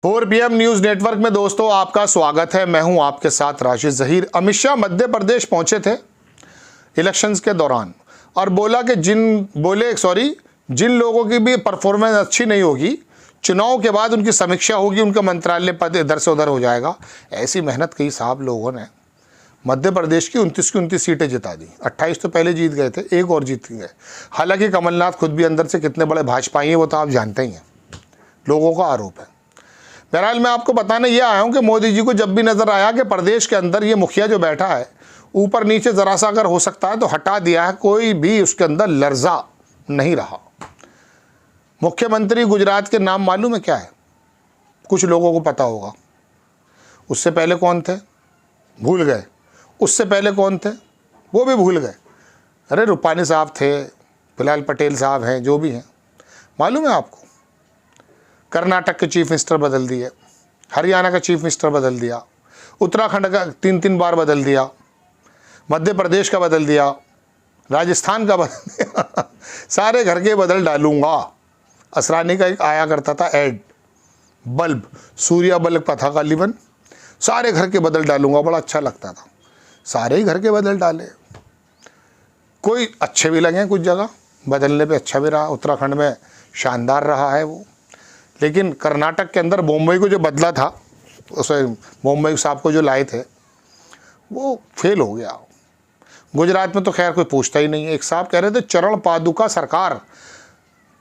4 PM news network में दोस्तों आपका स्वागत है। मैं हूं आपके साथ राशिद जहीर। अमित शाह मध्य प्रदेश पहुंचे थे इलेक्शंस के दौरान और बोला कि जिन लोगों की भी परफॉर्मेंस अच्छी नहीं होगी, चुनाव के बाद उनकी समीक्षा होगी, उनका मंत्रालय पद इधर से उधर हो जाएगा। ऐसी मेहनत कई साहब लोगों ने मध्य प्रदेश की 29 सीटें जिता दी। 28 तो पहले जीत गए थे, एक और जीत गए। हालांकि कमलनाथ खुद भी अंदर से कितने बड़े भाजपाई हैं वो तो आप जानते ही हैं, लोगों का आरोप है। बहरहाल मैं आपको बताने ये आया हूँ कि मोदी जी को जब भी नज़र आया कि प्रदेश के अंदर ये मुखिया जो बैठा है ऊपर नीचे ज़रा सा अगर हो सकता है तो हटा दिया है, कोई भी उसके अंदर लर्जा नहीं रहा। मुख्यमंत्री गुजरात के नाम मालूम है क्या है? कुछ लोगों को पता होगा। उससे पहले कौन थे भूल गए, उससे पहले कौन थे वो भी भूल गए। अरे रूपानी साहब थे, फिलहाल पटेल साहब हैं, जो भी हैं। मालूम है आपको कर्नाटक के चीफ मिनिस्टर बदल दिए, हरियाणा का चीफ मिनिस्टर बदल दिया, उत्तराखंड का 3 बार बदल दिया, मध्य प्रदेश का बदल दिया, राजस्थान का बदल दिया। सारे घर के बदल डालूंगा। असरानी का एक आया करता था ऐड, बल्ब, सूर्या बल्ब का था गालिबन, सारे घर के बदल डालूंगा, बड़ा अच्छा लगता था। सारे ही घर के बदल डाले, कोई अच्छे भी लगे, कुछ जगह बदलने पे अच्छा भी रहा। उत्तराखंड में शानदार रहा है वो। लेकिन कर्नाटक के अंदर मुंबई को जो बदला था, उसे मुंबई साहब को जो लाए थे वो फेल हो गया। गुजरात में तो खैर कोई पूछता ही नहीं है। एक साहब कह रहे थे चरण पादुका सरकार,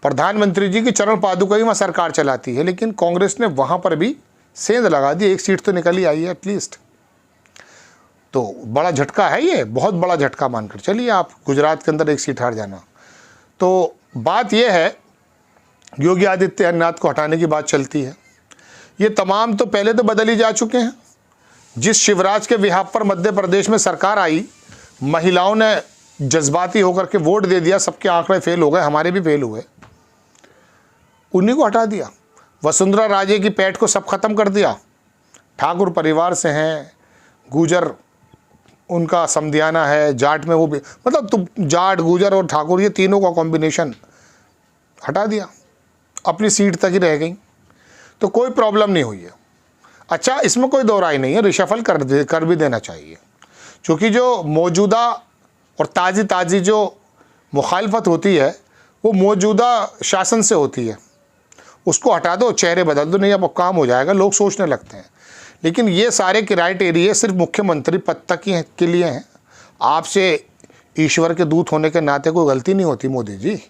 प्रधानमंत्री जी की चरण पादुका ही वहाँ सरकार चलाती है, लेकिन कांग्रेस ने वहाँ पर भी सेंध लगा दी। एक सीट तो निकल ही आई है एटलीस्ट। तो बड़ा झटका है ये, बहुत बड़ा झटका मानकर चलिए आप। गुजरात के अंदर एक सीट हार जाना, तो बात यह है योगी आदित्यनाथ को हटाने की बात चलती है। ये तमाम तो पहले तो बदल ही जा चुके हैं। जिस शिवराज के विहार पर मध्य प्रदेश में सरकार आई, महिलाओं ने जज्बाती होकर के वोट दे दिया, सबके आंकड़े फेल हो गए, हमारे भी फेल हुए, उन्हीं को हटा दिया। वसुंधरा राजे की पैठ को सब खत्म कर दिया। ठाकुर परिवार से हैं, गुजर उनका समधियाना है, जाट में वो भी, मतलब तुम जाट गुजर और ठाकुर ये तीनों का कॉम्बिनेशन हटा दिया, अपनी सीट तक ही रह गई, तो कोई प्रॉब्लम नहीं हुई है। अच्छा, इसमें कोई दो राय नहीं है, रिशफल कर भी देना चाहिए, क्योंकि जो मौजूदा और ताज़ी जो मुखालफत होती है वो मौजूदा शासन से होती है। उसको हटा दो, चेहरे बदल दो, नहीं अब काम हो जाएगा, लोग सोचने लगते हैं। लेकिन ये सारे क्राइटेरिया सिर्फ मुख्यमंत्री पद तक के लिए हैं। आपसे ईश्वर के दूत होने के नाते कोई गलती नहीं होती मोदी जी।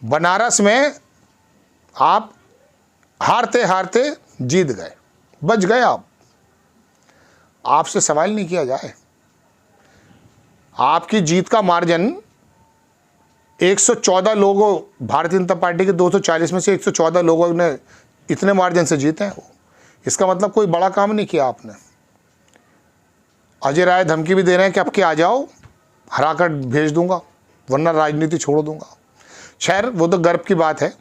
बनारस में आप हारते हारते जीत गए, बच गए आप, आपसे सवाल नहीं किया जाए। आपकी जीत का मार्जिन 114 लोगों, भारतीय जनता पार्टी के 240 में से 114 लोगों ने इतने मार्जिन से जीते हैं। इसका मतलब कोई बड़ा काम नहीं किया आपने। अजय राय धमकी भी दे रहे हैं कि अब के आ जाओ, हरा कर भेज दूंगा, वरना राजनीति छोड़ दूंगा। खैर वो तो गर्व की बात है,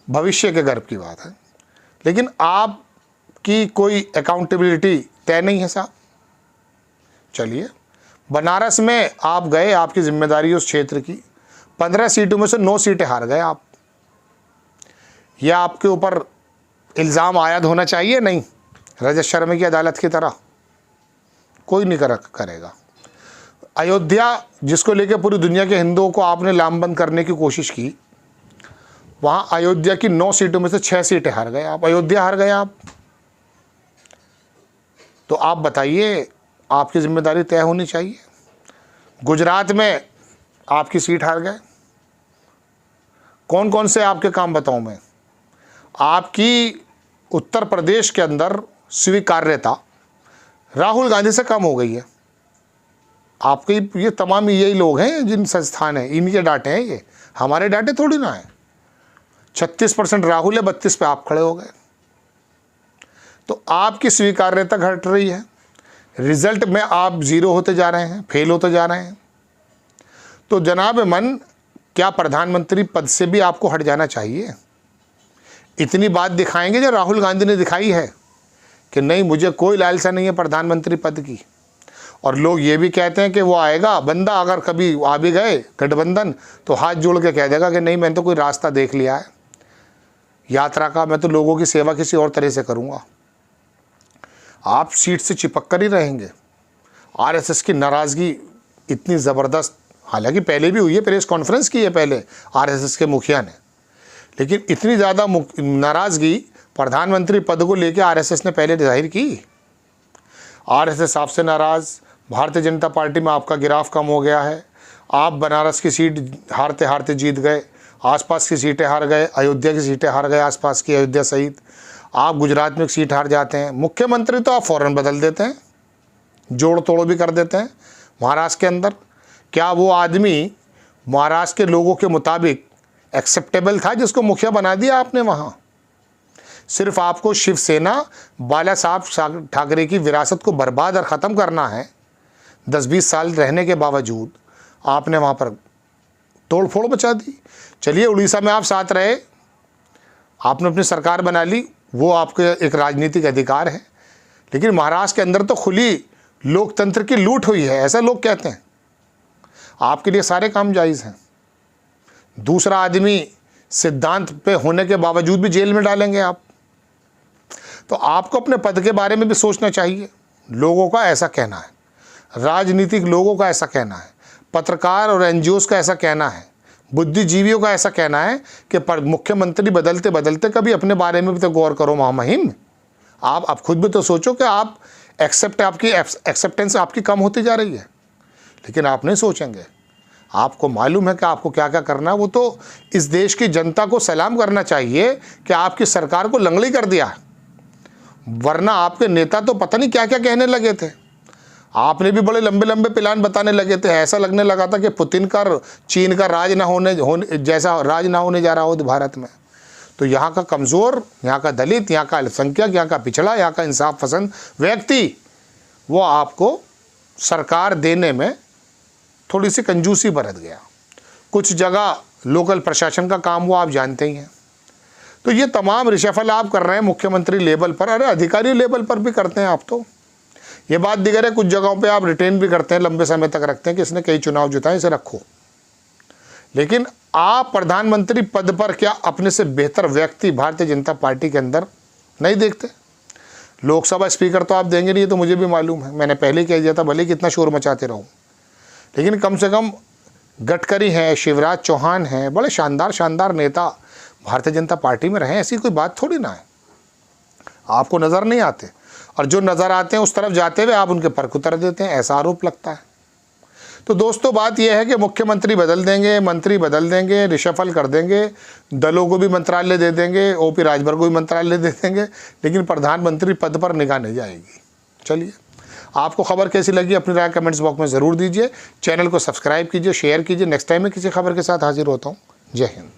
भविष्य के गर्व की बात है, लेकिन आपकी कोई अकाउंटेबिलिटी तय नहीं है साहब। चलिए, बनारस में आप गए, आपकी जिम्मेदारी उस क्षेत्र की, 15 सीटों में से 9 सीटें हार गए आप। यह आपके ऊपर इल्ज़ाम आयद होना चाहिए? नहीं, रजत शर्मा की अदालत की तरह कोई नहीं करेगा। अयोध्या, जिसको लेकर पूरी दुनिया के हिंदुओं को आपने लामबंद करने की कोशिश की, वहाँ अयोध्या की 9 सीटों में से 6 सीटें हार गए आप। अयोध्या हार गए आप, तो आप बताइए, आपकी जिम्मेदारी तय होनी चाहिए। गुजरात में आपकी सीट हार गए। कौन कौन से आपके काम बताऊं मैं? आपकी उत्तर प्रदेश के अंदर स्वीकार्यता राहुल गांधी से कम हो गई है। आपके ये तमाम यही लोग हैं जिन संस्थान हैं, इनके डाटे हैं ये, हमारे डाटे थोड़ी ना है। 36% राहुल है, 32 पे आप खड़े हो गए, तो आपकी स्वीकार्यता घट रही है। रिजल्ट में आप 0 होते जा रहे हैं, फेल होते जा रहे हैं। तो जनाब मन, क्या प्रधानमंत्री पद से भी आपको हट जाना चाहिए? इतनी बात दिखाएंगे जो राहुल गांधी ने दिखाई है कि नहीं, मुझे कोई लालसा नहीं है प्रधानमंत्री पद की। और लोग ये भी कहते हैं कि वो आएगा बंदा, अगर कभी आ भी गए गठबंधन तो हाथ जोड़ के कह देगा कि नहीं, मैंने तो कोई रास्ता देख लिया है। यात्रा का, मैं तो लोगों की सेवा किसी और तरह से करूँगा। आप सीट से चिपक कर ही रहेंगे। आरएसएस की नाराज़गी इतनी ज़बरदस्त, हालांकि पहले भी हुई है, प्रेस कॉन्फ्रेंस की है पहले आरएसएस के मुखिया ने, लेकिन इतनी ज़्यादा नाराज़गी प्रधानमंत्री पद को लेकर आरएसएस ने पहले जाहिर की। आरएसएस आपसे नाराज़, भारतीय जनता पार्टी में आपका गिराव कम हो गया है, आप बनारस की सीट हारते हारते जीत गए, आसपास की सीटें हार गए, अयोध्या की सीटें हार गए, आसपास की अयोध्या सहित आप गुजरात में एक सीट हार जाते हैं। मुख्यमंत्री तो आप फ़ौरन बदल देते हैं, जोड़ तोड़ भी कर देते हैं महाराष्ट्र के अंदर। क्या वो आदमी महाराष्ट्र के लोगों के मुताबिक एक्सेप्टेबल था जिसको मुखिया बना दिया आपने वहाँ? सिर्फ आपको शिवसेना बाला साहब ठाकरे की विरासत को बर्बाद और ख़त्म करना है। 10-20 साल रहने के बावजूद आपने वहाँ पर तोड़ फोड़ मचा दी। चलिए, उड़ीसा में आप साथ रहे, आपने अपनी सरकार बना ली, वो आपके एक राजनीतिक अधिकार है, लेकिन महाराष्ट्र के अंदर तो खुली लोकतंत्र की लूट हुई है, ऐसा लोग कहते हैं। आपके लिए सारे काम जायज़ हैं। दूसरा आदमी सिद्धांत पे होने के बावजूद भी जेल में डालेंगे आप। तो आपको अपने पद के बारे में भी सोचना चाहिए। लोगों का ऐसा कहना है, राजनीतिक लोगों का ऐसा कहना है, पत्रकार और एनजीओज़ का ऐसा कहना है, बुद्धिजीवियों का ऐसा कहना है कि मुख्यमंत्री बदलते बदलते कभी अपने बारे में भी तो गौर करो महामहिम। आप खुद भी तो सोचो कि आप आपकी एक्सेप्टेंस आपकी कम होती जा रही है, लेकिन आप नहीं सोचेंगे। आपको मालूम है कि आपको क्या क्या करना है। वो तो इस देश की जनता को सलाम करना चाहिए कि आपकी सरकार को लंगड़ी कर दिया, वरना आपके नेता तो पता नहीं क्या क्या कहने लगे थे। आपने भी बड़े लंबे लंबे प्लान बताने लगे थे। ऐसा लगने लगा था कि पुतिन का चीन का राज ना होने जैसा राज ना होने जा रहा हो भारत में। तो यहाँ का कमज़ोर, यहाँ का दलित, यहाँ का अल्पसंख्यक, यहाँ का पिछड़ा, यहाँ का इंसाफ पसंद व्यक्ति, वो आपको सरकार देने में थोड़ी सी कंजूसी बरत गया। कुछ जगह लोकल प्रशासन का काम हुआ, आप जानते ही हैं। तो ये तमाम रिशफल आप कर रहे हैं मुख्यमंत्री लेवल पर, अरे अधिकारी लेवल पर भी करते हैं आप। तो ये बात दिगर है, कुछ जगहों पे आप रिटेन भी करते हैं, लंबे समय तक रखते हैं कि इसने कई चुनाव जिताए, इसे रखो। लेकिन आप प्रधानमंत्री पद पर क्या अपने से बेहतर व्यक्ति भारतीय जनता पार्टी के अंदर नहीं देखते? लोकसभा स्पीकर तो आप देंगे नहीं, ये तो मुझे भी मालूम है, मैंने पहले कह दिया था, भले कितना शोर मचाते रहूँ। लेकिन कम से कम गडकरी हैं, शिवराज चौहान हैं, बड़े शानदार शानदार नेता भारतीय जनता पार्टी में रहे, ऐसी कोई बात थोड़ी ना है। आपको नज़र नहीं आते, और जो नज़र आते हैं उस तरफ जाते हुए आप उनके पर उतर देते हैं, ऐसा आरोप लगता है। तो दोस्तों, बात यह है कि मुख्यमंत्री बदल देंगे, मंत्री बदल देंगे, रिशफल कर देंगे, दलों को भी मंत्रालय दे देंगे, ओपी राजभर को भी मंत्रालय दे देंगे, लेकिन प्रधानमंत्री पद पर निगाह नहीं जाएगी। चलिए, आपको खबर कैसी लगी अपनी राय कमेंट्स बॉक्स में ज़रूर दीजिए। चैनल को सब्सक्राइब कीजिए, शेयर कीजिए। नेक्स्ट टाइम मैं किसी खबर के साथ हाजिर होता हूँ। जय हिंद।